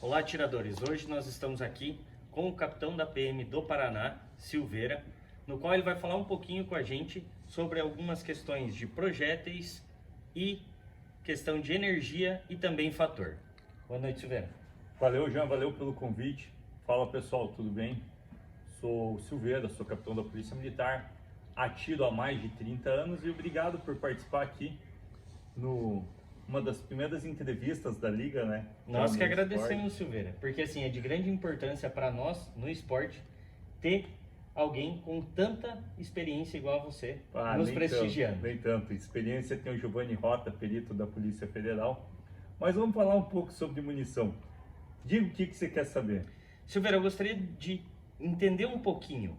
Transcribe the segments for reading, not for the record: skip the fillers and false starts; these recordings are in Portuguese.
Olá, atiradores! Hoje nós estamos aqui com o capitão da PM do Paraná, Silveira, no qual ele vai falar um pouquinho com a gente sobre algumas questões de projéteis e questão de energia e também fator. Boa noite, Silveira. Valeu, Jean, valeu pelo convite. Fala, pessoal, tudo bem? Sou o Silveira, sou capitão da Polícia Militar, atiro há mais de 30 anos e obrigado por participar aqui uma das primeiras entrevistas da Liga, né? Nós que agradecemos, Silveira, porque assim, é de grande importância para nós, no esporte, ter alguém com tanta experiência igual a você, nos prestigiando. Nem tanto. Experiência tem o Giovanni Rota, perito da Polícia Federal. Mas vamos falar um pouco sobre munição. Diga o que você quer saber. Silveira, eu gostaria de entender um pouquinho.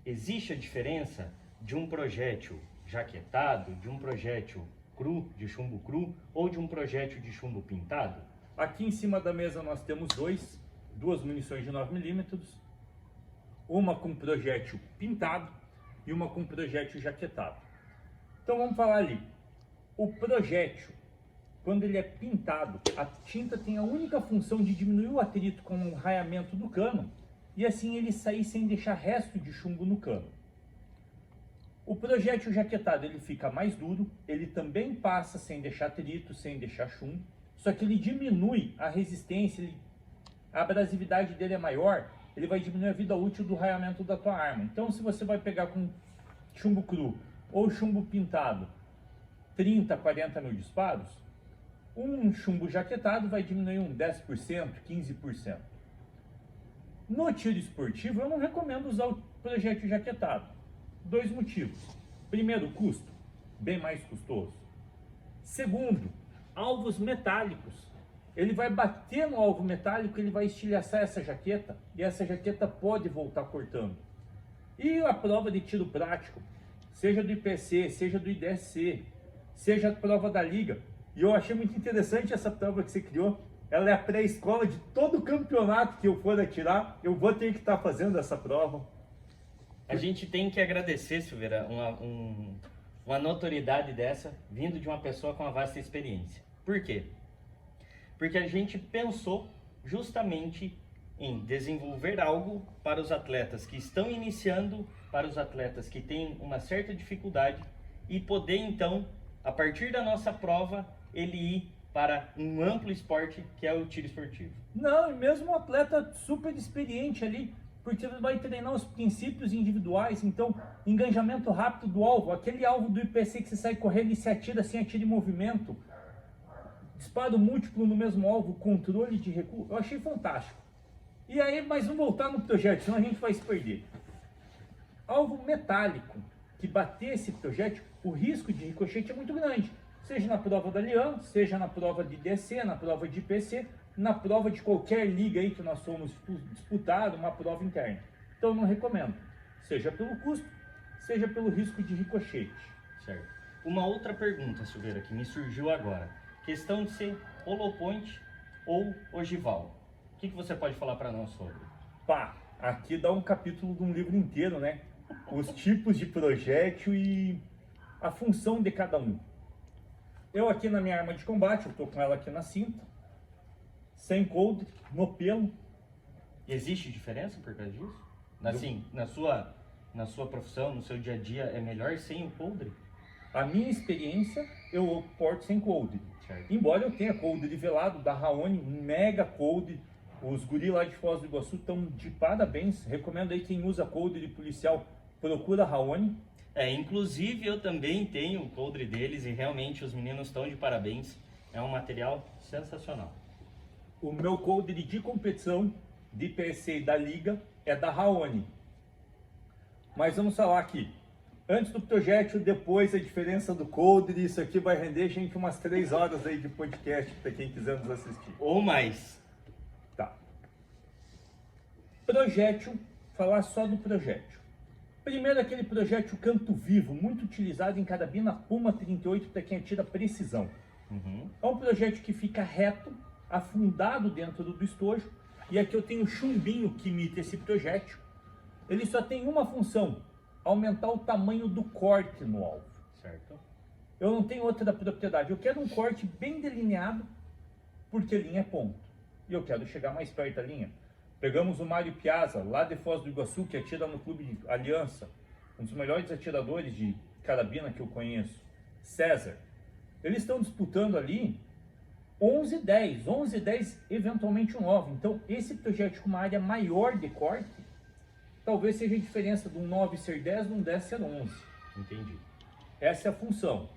Existe a diferença de um projétil jaquetado, de um projétil cru, de chumbo cru, ou de um projétil de chumbo pintado? Aqui em cima da mesa nós temos duas munições de 9mm, uma com projétil pintado e uma com projétil jaquetado. Então vamos falar ali. O projétil, quando ele é pintado, a tinta tem a única função de diminuir o atrito com o raiamento do cano e assim ele sair sem deixar resto de chumbo no cano. O projétil jaquetado ele fica mais duro, ele também passa sem deixar atrito, sem deixar chumbo, só que ele diminui a resistência, a abrasividade dele é maior, ele vai diminuir a vida útil do raiamento da tua arma. Então se você vai pegar com chumbo cru ou chumbo pintado 30, 40 mil disparos, um chumbo jaquetado vai diminuir 10%, 15%. No tiro esportivo eu não recomendo usar o projétil jaquetado. Dois motivos. Primeiro, custo, bem mais custoso. Segundo, alvos metálicos. Ele vai bater no alvo metálico, ele vai estilhaçar essa jaqueta e essa jaqueta pode voltar cortando. E a prova de tiro prático, seja do IPC, seja do IDSC, seja a prova da Liga. E eu achei muito interessante essa prova que você criou. Ela é a pré-escola de todo campeonato que eu for atirar. Eu vou ter que estar fazendo essa prova. A gente tem que agradecer, Silveira, uma notoriedade dessa, vindo de uma pessoa com uma vasta experiência. Por quê? Porque a gente pensou justamente em desenvolver algo para os atletas que estão iniciando, para os atletas que têm uma certa dificuldade e poder então, a partir da nossa prova, ele ir para um amplo esporte que é o tiro esportivo. Não, e mesmo um atleta super experiente ali, porque ele vai treinar os princípios individuais, então, engajamento rápido do alvo, aquele alvo do IPC que você sai correndo e se atira sem atira em movimento, disparo múltiplo no mesmo alvo, controle de recuo, eu achei fantástico. E aí, mas vamos voltar no projétil, senão a gente vai se perder. Alvo metálico, que bater esse projétil, o risco de ricochete é muito grande, seja na prova da Lian, seja na prova de DC, na prova de IPC, na prova de qualquer liga aí que nós somos disputar, uma prova interna. Então eu não recomendo, seja pelo custo, seja pelo risco de ricochete. Certo. Uma outra pergunta, Silveira, que me surgiu agora. Questão de ser holopoint ou ogival. O que você pode falar para nós sobre? Pá, aqui dá um capítulo de um livro inteiro, né? Os tipos de projétil e a função de cada um. Eu aqui na minha arma de combate, eu tô com ela aqui na cinta, sem coldre, no pelo. Existe diferença por causa disso? Assim, na sua profissão, no seu dia a dia, é melhor sem o coldre? A minha experiência, eu porto sem coldre. Certo. Embora eu tenha coldre velado da Raoni, um mega coldre. Os guri lá de Foz do Iguaçu estão de parabéns. Recomendo aí quem usa coldre policial, procura a Raoni. Inclusive eu também tenho o coldre deles e realmente os meninos estão de parabéns. É um material sensacional. O meu coldre de competição, de IPC e da Liga, é da Raoni. Mas vamos falar aqui. Antes do projétil, depois a diferença do coldre, isso aqui vai render, gente, umas 3 horas aí de podcast para quem quiser nos assistir. Ou mais. Tá. Projétil, falar só do projétil. Primeiro aquele projétil canto vivo, muito utilizado em carabina Puma 38 para quem atira precisão. É um projétil que fica reto, afundado dentro do estojo, e aqui eu tenho um chumbinho que imita esse projétil. Ele só tem uma função, aumentar o tamanho do corte no alvo. Certo. Eu não tenho outra propriedade, eu quero um corte bem delineado, porque linha é ponto. e eu quero chegar mais perto da linha. Pegamos o Mário Piazza, lá de Foz do Iguaçu, que atira no Clube Aliança, um dos melhores atiradores de carabina que eu conheço, César. Eles estão disputando ali 11-10, eventualmente um 9. Então, esse projétil com uma área maior de corte, talvez seja a diferença de um 9 ser 10, de um 10 ser 11. Entendi. Essa é a função.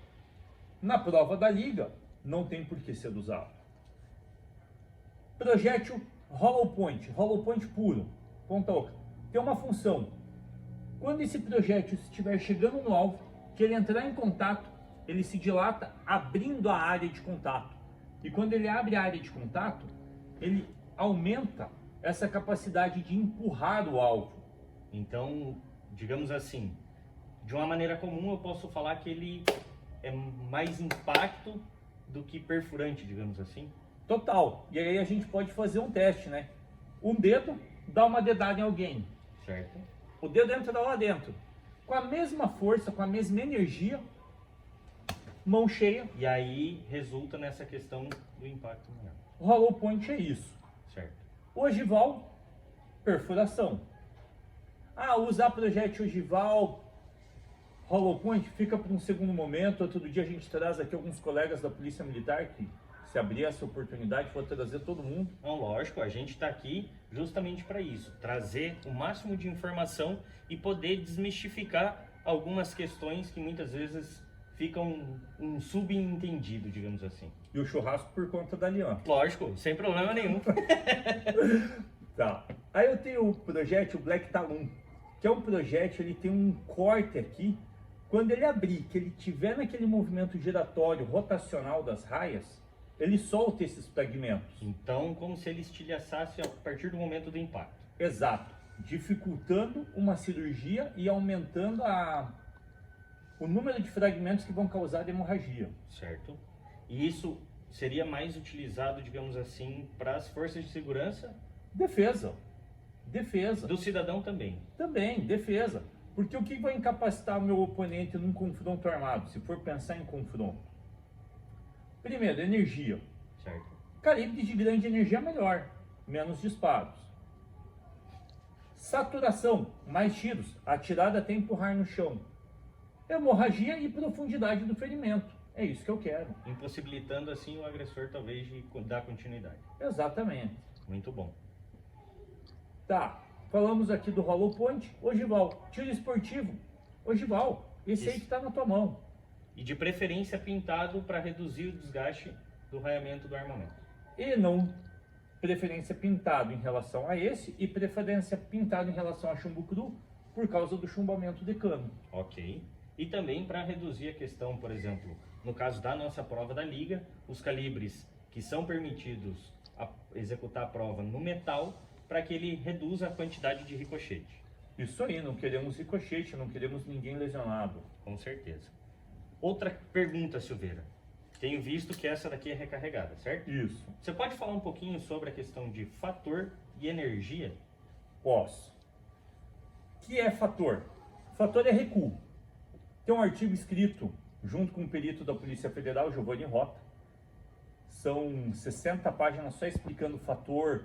Na prova da liga, não tem por que ser usado. Projétil hollow point puro, ponta oca, tem uma função. Quando esse projétil estiver chegando no alvo, que ele entrar em contato, ele se dilata abrindo a área de contato. E quando ele abre a área de contato, ele aumenta essa capacidade de empurrar o alvo. Então, digamos assim, de uma maneira comum eu posso falar que ele é mais impacto do que perfurante, digamos assim. Total. E aí a gente pode fazer um teste, né? Um dedo dá uma dedada em alguém. Certo. O dedo entra lá dentro. Com a mesma força, com a mesma energia, mão cheia. E aí resulta nessa questão do impacto maior. O hollow point é isso. Certo. Ogival, perfuração. Ah, usar projétil ogival, hollow point, fica para um segundo momento. Outro dia a gente traz aqui alguns colegas da Polícia Militar que, se abrir essa oportunidade, vou trazer todo mundo. Não, lógico, a gente está aqui justamente para isso, trazer o máximo de informação e poder desmistificar algumas questões que muitas vezes ficam um subentendido, digamos assim. E o churrasco por conta da aliança. Lógico, sem problema nenhum. Tá. Aí eu tenho o projétil Black Talon, que é um projétil, ele tem um corte aqui. Quando ele abrir, que ele tiver naquele movimento giratório rotacional das raias, ele solta esses fragmentos. Então, como se ele estilhaçasse a partir do momento do impacto. Exato. Dificultando uma cirurgia e aumentando o número de fragmentos que vão causar hemorragia. Certo. E isso seria mais utilizado, digamos assim, para as forças de segurança? Defesa. Defesa. Do cidadão também. Também, defesa. Porque o que vai incapacitar o meu oponente num confronto armado, se for pensar em confronto? Primeiro, energia. Certo. Calibre de grande energia é melhor, menos disparos. Saturação, mais tiros, atirada até empurrar no chão. Hemorragia e profundidade do ferimento. É isso que eu quero. Impossibilitando assim o agressor talvez de dar continuidade. Exatamente. Muito bom. Tá, falamos aqui do hollow point, ogival. Tiro esportivo, ogival. Esse aí que está na tua mão. E de preferência pintado para reduzir o desgaste do raiamento do armamento. E não preferência pintado em relação a esse e preferência pintado em relação a chumbo cru por causa do chumbamento de cano. Ok. E também para reduzir a questão, por exemplo, no caso da nossa prova da liga, os calibres que são permitidos a executar a prova no metal, para que ele reduza a quantidade de ricochete. Isso aí, não queremos ricochete, não queremos ninguém lesionado. Com certeza. Outra pergunta, Silveira. Tenho visto que essa daqui é recarregada, certo? Isso. Você pode falar um pouquinho sobre a questão de fator e energia? Posso. O que é fator? Fator é recuo. Tem um artigo escrito junto com o perito da Polícia Federal, Giovanni Rota. São 60 páginas só explicando o fator,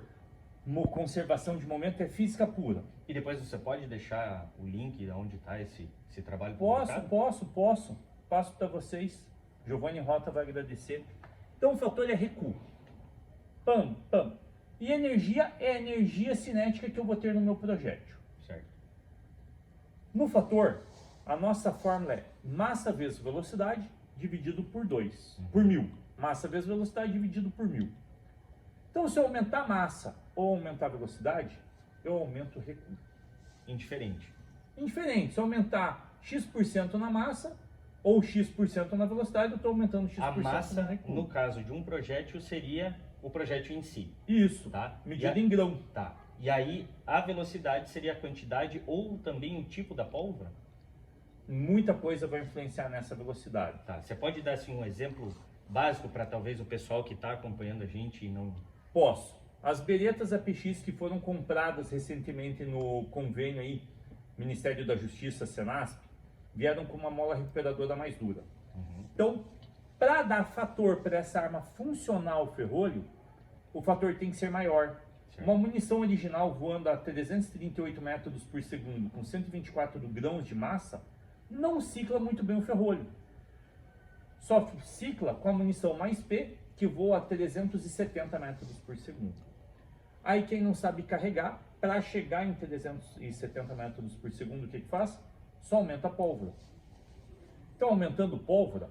conservação de momento, é física pura. E depois você pode deixar o link de onde está esse trabalho publicado? Posso. Passo para vocês. Giovanni Rota vai agradecer. Então o fator é recuo. Pam. E energia é a energia cinética que eu vou ter no meu projétil. Certo. No fator, a nossa fórmula é massa vezes velocidade dividido por 2, por 1000. Massa vezes velocidade dividido por 1000. Então, se eu aumentar a massa ou aumentar a velocidade, eu aumento o recuo. Indiferente. Se eu aumentar X% na massa ou X% na velocidade, eu estou aumentando X% A massa, no recuo. no caso de um projétil, seria o projétil em si. Isso, Tá? medida em grão. Tá. E aí, a velocidade seria a quantidade ou também o tipo da pólvora? Muita coisa vai influenciar nessa velocidade. Tá. Você pode dar assim, um exemplo básico para talvez o pessoal que está acompanhando a gente e não... Posso. As beretas APX que foram compradas recentemente no convênio aí, Ministério da Justiça, Senasp, vieram com uma mola recuperadora mais dura. Então, para dar fator para essa arma funcionar ao ferrolho, o fator tem que ser maior. Certo. Uma munição original voando a 338 metros por segundo com 124 grãos de massa não cicla muito bem o ferrolho. Só cicla com a munição mais P, que voa a 370 metros por segundo. Aí quem não sabe carregar, para chegar em 370 metros por segundo, o que faz? Só aumenta a pólvora. Então, aumentando pólvora,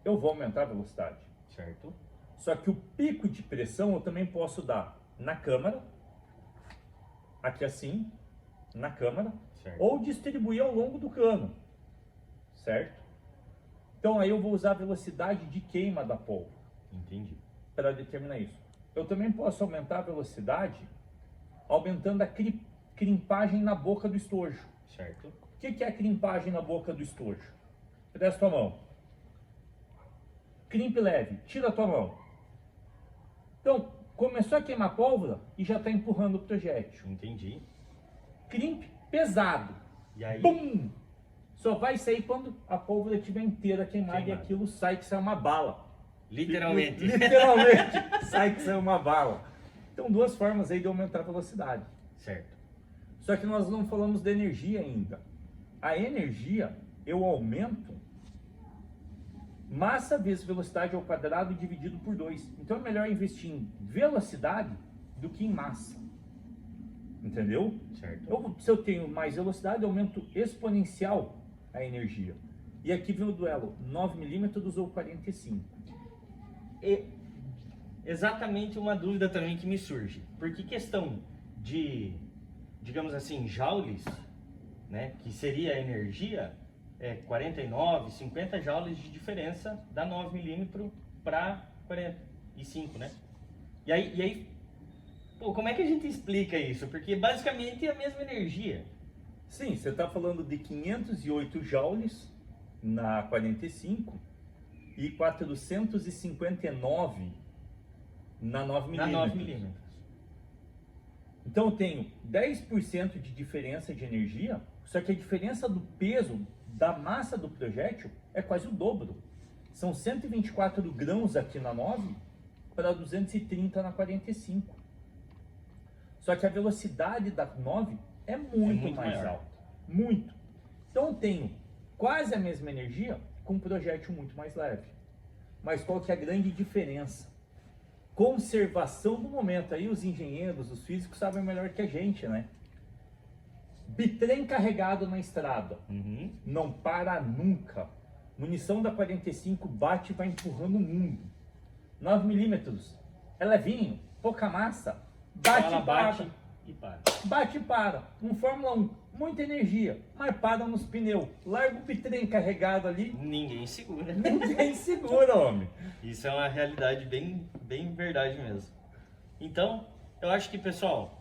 eu vou aumentar a velocidade. Certo. Só que o pico de pressão eu também posso dar na câmara, aqui assim, na câmara, Certo. ou distribuir ao longo do cano, certo? Então aí eu vou usar a velocidade de queima da pólvora Entendi. para determinar isso. Eu também posso aumentar a velocidade aumentando a crimpagem na boca do estojo. Certo. O que é a crimpagem na boca do estojo? Presta a mão. Crimpe leve, tira a tua mão. Então, começou a queimar pólvora e já está empurrando o projétil. Entendi. Crimpe pesado. E aí? Bum! Só vai sair quando a pólvora estiver inteira queimada e aquilo sai que sai uma bala. Literalmente. Literalmente sai que sai uma bala. Então, duas formas aí de aumentar a velocidade. Certo. Só que nós não falamos de energia ainda. A energia eu aumento massa vezes velocidade ao quadrado dividido por 2. Então é melhor investir em velocidade do que em massa. Entendeu? Certo. Se eu tenho mais velocidade, eu aumento exponencial a energia. E aqui vem o duelo, 9mm ou 45. E exatamente uma dúvida também que me surge. Porque questão de, digamos assim, joules, né, que seria a energia, é 49, 50 joules de diferença da 9mm para 45, né? E aí, pô, como é que a gente explica isso? Porque basicamente é a mesma energia. Sim, você está falando de 508 joules na 45 e 459 na 9mm. Na 9mm. Então eu tenho 10% de diferença de energia, só que a diferença do peso da massa do projétil é quase o dobro. São 124 grãos aqui na 9 para 230 na 45. Só que a velocidade da 9 é muito mais maior. alta. Muito. Então eu tenho quase a mesma energia com um projétil muito mais leve. Mas qual que é a grande diferença? Conservação do momento. Aí os engenheiros, os físicos sabem melhor que a gente, né? Bitrem carregado na estrada. Uhum. Não para nunca. Munição da 45 bate e vai empurrando o mundo. 9mm é levinho, pouca massa. Bate Ela e para. bate e para. Bate e para. Um Fórmula 1, muita energia, mas para nos pneus. Larga o bitrem carregado ali, Ninguém segura. ninguém segura, homem. Isso é uma realidade bem, bem verdade mesmo. Então, eu acho que, pessoal,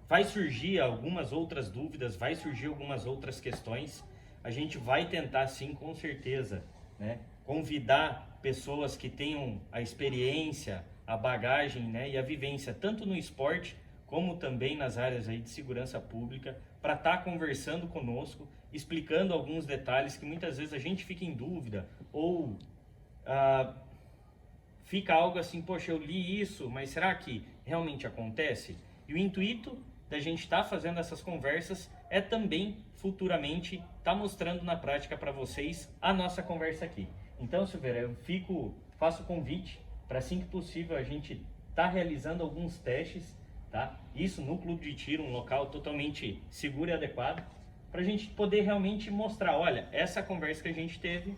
vai surgir algumas outras dúvidas, vai surgir algumas outras questões. A gente vai tentar, sim, com certeza, né, convidar pessoas que tenham a experiência, a bagagem, né, e a vivência, tanto no esporte, como também nas áreas aí de segurança pública, para estar conversando conosco, explicando alguns detalhes que muitas vezes a gente fica em dúvida, ou fica algo assim, poxa, eu li isso, mas será que realmente acontece? E o intuito da gente estar fazendo essas conversas é também futuramente estar mostrando na prática para vocês a nossa conversa aqui. Então, Silveira, eu faço o convite para assim que possível a gente estar realizando alguns testes, tá? Isso no clube de tiro, um local totalmente seguro e adequado, para a gente poder realmente mostrar, olha, essa conversa que a gente teve,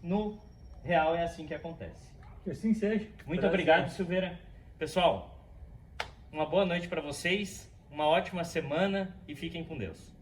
no real é assim que acontece. Que assim seja. Muito Prazer. obrigado, Silveira. Pessoal, uma boa noite para vocês, uma ótima semana e fiquem com Deus.